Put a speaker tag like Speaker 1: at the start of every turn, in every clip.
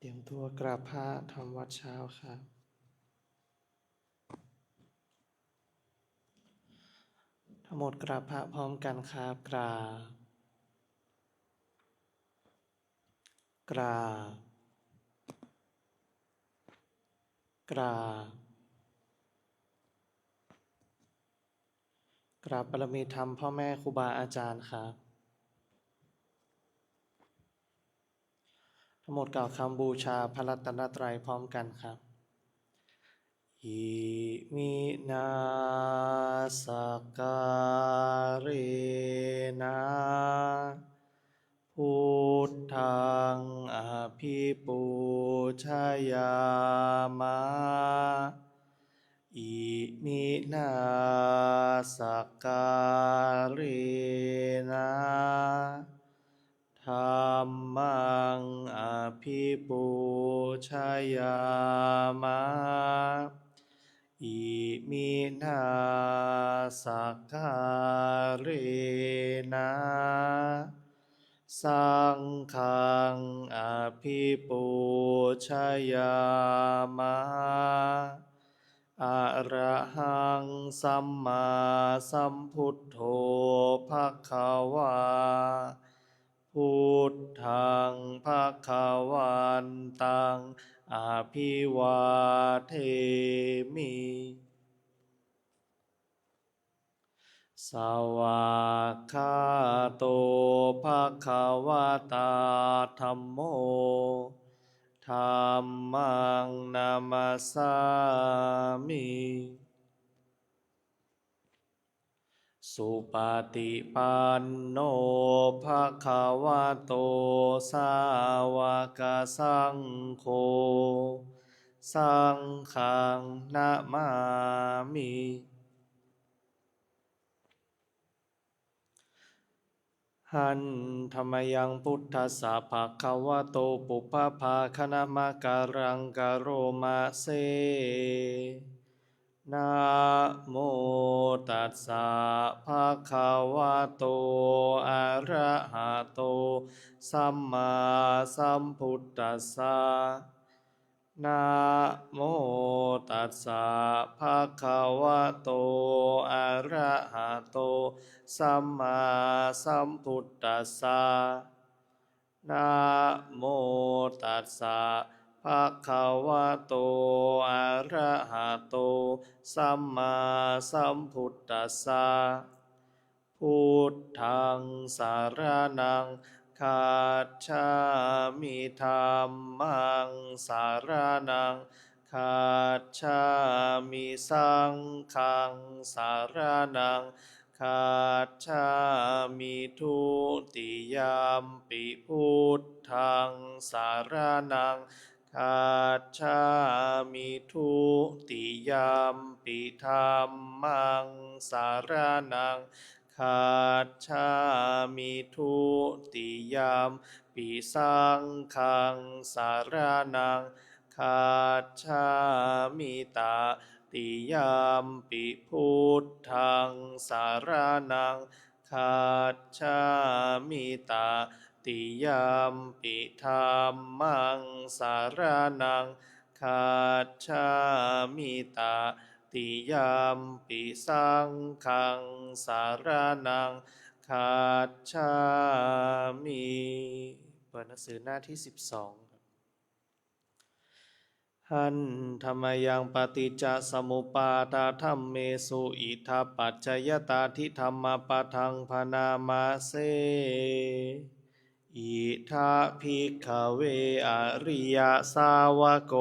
Speaker 1: เตรียมตัวกราบพระทำวัดเช้าครับ ทั้งหมดกราบพระพร้อมกันครับกราบกราบกราบกราบบารมีธรรมพ่อแม่ครูบาอาจารย์ครับ ทั้งหมดกล่าวคำบูชาพระรัตนตรัยพร้อมกันครับ อิมินาสการนะพุทธังอภิปูชยามะอิมินาสการนะธัมมังอภิปูชยามะอิมินาสการนะสังฆังอภิปูชยามะอะระหังสัมมาสัมพุทโธภควาพุทธังภควันตังอภิวาเทมิ สวากขาโตภควตาธัมโมธัมมังนามัสสามิสุปฏิปันโนภควโตสาวกสังโฆสังฆังนะมามิหันธรรมยังพุทธัสสะภะคะวะโตปุพพภาคณมะการังกะโรมาเซนะโมตัสสะภะคะวะโตอะระหะโตสัมมาสัมพุทธัสสะนะโมตัสสะภะคะวะโตอะระหะโตสัมมาสัมพุทธัสสะนะโมตัสสะภะคะวะโตอะระหะโตสัมมาสัมพุทธัสสะพุทธังสารนังคัจฉามิธัมมังสารนังคัจฉามิสังฆังสารนังคัจฉามิทุติยามปิพุทธังสารนังคัจฉามิทุติยามปิธัมมังสารนังคัจฉามิทุติยามปิสังฆังสารนังคัจฉามิตาติยามปิพุทธังสารนังคัจฉามิตาติยามปิธัมมังสารนังคัจฉามิตาติยามปิสังฆังสารนังคัจฉามิเปิดหนังสือหน้าที่12หันธรรมยังปฏิจจสมุปปาทาธัมเมสุอิทัปปัจจยตาทิธรรมปะทังพนามาเสอิทัภิกขเวอริยสาวโก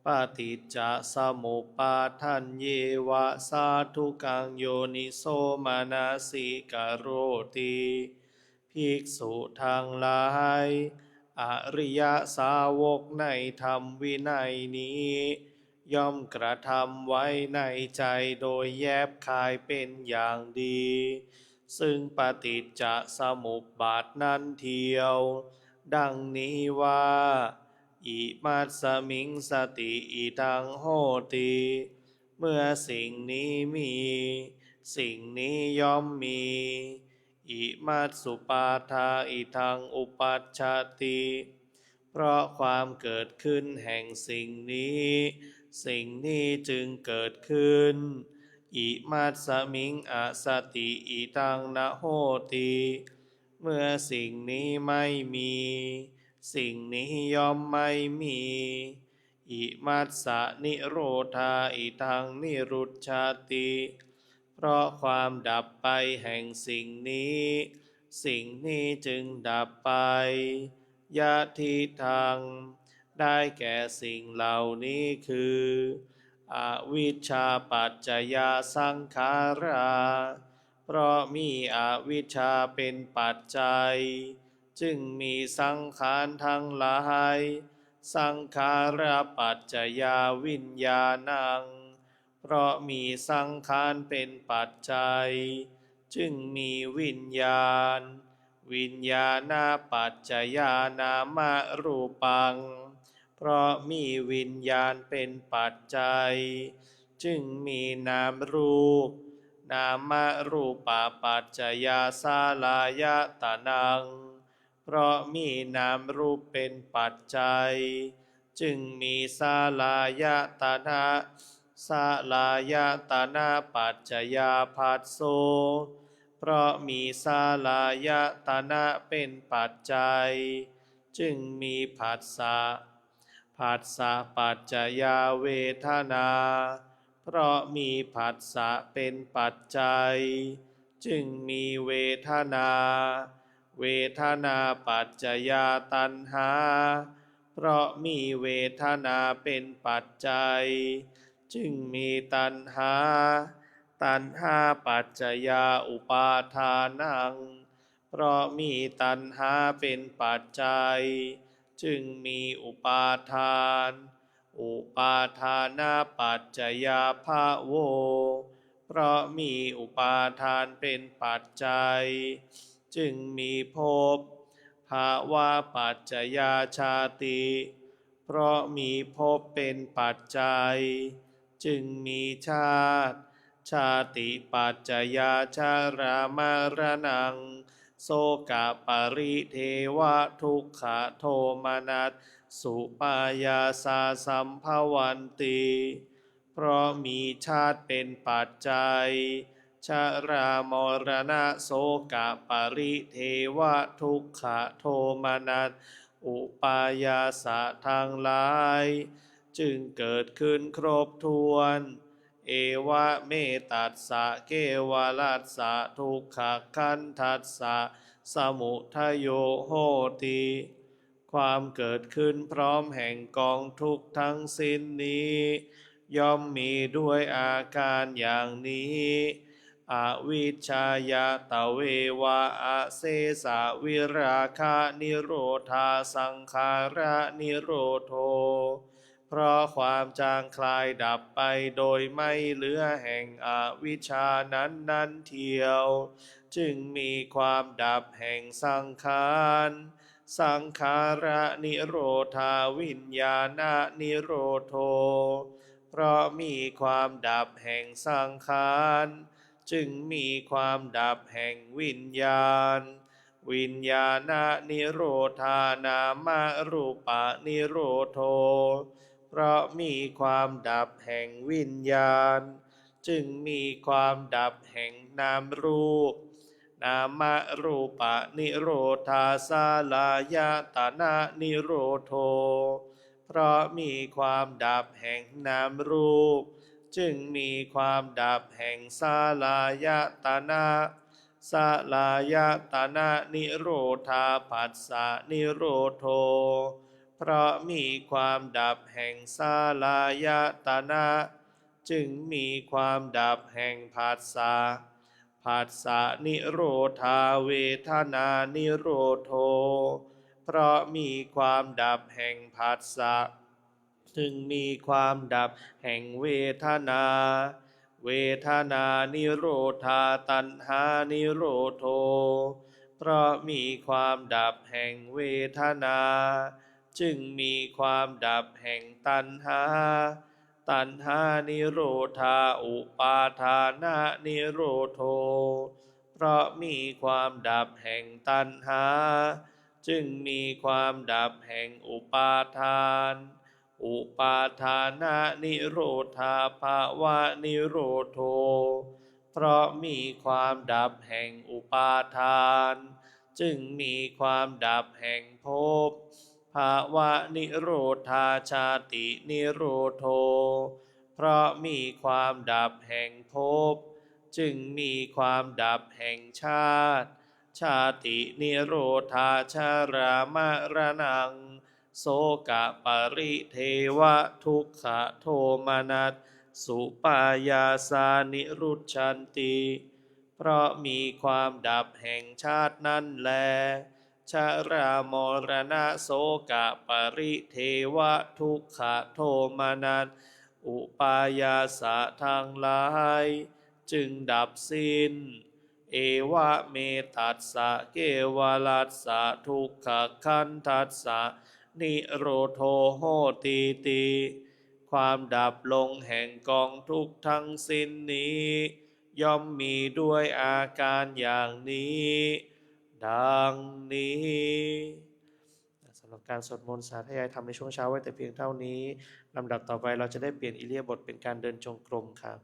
Speaker 1: ปฏิจจสมุปปาทันเยวะสาธุกังโยนิโสมนสิกโรติภิกษุทั้งหลายอริยสาวกในธรรมวินัยนี้ย่อมกระทำไว้ในใจโดยแยบคายเป็นอย่างดีซึ่งปฏิจจสมุปบาทนั้นเทียวดังนี้ว่าอิมัสสมิงสติอิทังโหติเมื่อสิ่งนี้มีสิ่งนี้ย่อมมีอิมัสสุปาทาอิทังอุปัชชติ เพราะความเกิดขึ้นแห่งสิ่งนี้สิ่งนี้จึงเกิดขึ้นอิมัสสมิงอสติอิตังนะโหติเมื่อสิ่งนี้ไม่มีสิ่งนี้ย่อมไม่มีอิมัสสนิโรธาอิทังนิรุจฉาติเพราะความดับไปแห่งสิ่งนี้สิ่งนี้จึงดับไปยะทิทังได้แก่สิ่งเหล่านี้คืออวิชชาปัจจยาสังขาราเพราะมีอวิชชาเป็นปัจจัยจึงมีสังขารทั้งหลายสังขารปัจจยาวิญญาณังเพราะมีสังขารเป็นปัจจัยจึงมีวิญญาณวิญญาณปัจจยานามรูปังเพราะมีวิญญาณเป็นปัจจัยจึงมีนามรูปนามรูปปัจจยาสาลายตนังเพราะมีนามรูปเป็นปัจจัยจึงมีสาลายตนะสาลายตนะปัจจยาภัสโสเพราะมีสาลายตนะเป็นปัจจัยจึงมีผัสสะผัสสะปัจจยาเวทนาเพราะมีผัสสะเป็นปัจจัยจึงมีเวทนาเวทนาปัจจยาตัณหาเพราะมีเวทนาเป็นปัจจัยจึงมีตัณหาตัณหาปัจจยาอุปาทานังเพราะมีตัณหาเป็นปัจจัยจึงมีอุปาทานอุปาทานาปัจจยาภะโวเพราะมีอุปาทานเป็นปัจจัยจึงมีภพภาวะปัจจยาชาติเพราะมีภพเป็นปัจจัยจึงมีชาติชาติปัจจยาชารามรณังโสกปริเทวะทุกขโทมนัสสุปายาสาสัมภวันติเพราะมีชาติเป็นปัจจัยชรามรณะโสกปริเทวะทุกขโทมนัสอุปายาสะทั้งหลายจึงเกิดขึ้นครบถ้วนเอวะเมตัสสะเกวลัสสะทุกขคันทัสสะสมุทโยโหติความเกิดขึ้นพร้อมแห่งกองทุกข์ทั้งสิ้นนี้ย่อมมีด้วยอาการอย่างนี้อวิชชายาตะเววะอะเสสะวิราคะนิโรธาสังขาระนิโรโธเพราะความจางคลายดับไปโดยไม่เหลือแห่งอวิชชานั้นเทียวจึงมีความดับแห่งสังขารสังขาระนิโรธาวิญญาณนิโรโธเพราะมีความดับแห่งสังขารจึงมีความดับแห่งวิญญาณวิญญาณนิโรธานามรูปะนิโรโธเพราะมีความดับแห่งวิญญาณจึงมีความดับแห่งนามรูปนามรูปะนิโรธาสาลายตนะนิโรโธเพราะมีความดับแห่งนามรูปจึงมีความดับแห่งสาลายตนะสาลายตนะนิโรธาปัสสะนิโรโธเพราะมีความดับแห่งสาลายตนะจึงมีความดับแห่งผัสสะผัสสะนิโรธาเวทนานิโรโธเพราะมีความดับแห่งผัสสะจึงมีความดับแห่งเวทนาเวทนานิโรธาตัณหานิโรโธเพราะมีความดับแห่งเวทนาจึงมีความดับแห่งตัณหาตัณหานิโรธาอุปาทานะนิโรโธเพราะมีความดับแห่งตัณหา จึงมีความดับแห่งอุปาทาน อุปาทานะนิโรธาภาวะนิโรโธเพราะมีความดับแห่งอุปาทาน จึงมีความดับแห่งภพภาวะนิโรธาชาตินิโรโธเพราะมีความดับแห่งภพจึงมีความดับแห่งชาติ ชาตินิโรธาชารามรณังโสกะปริเทวะทุกขโทมนัสสุปายาสานิรุชชันติเพราะมีความดับแห่งชาตินั้นแลชารามรณะโสกะปริเทวะทุกขโทมนัสอุปายาสะทางหลายจึงดับสิ้นเอวะเมตัสสะเกวลัสสะทุกขคันทัสสะนิโรโธโหติติความดับลงแห่งกองทุกข์ทั้งสิ้นนี้ย่อมมีด้วยอาการอย่างนี้ดังนี้สำหรับการสวดมนต์สาธยายธรรมในช่วงเช้าไว้แต่เพียงเท่านี้ลำดับต่อไปเราจะได้เปลี่ยนอิริยาบถเป็นการเดินจงกรมครับ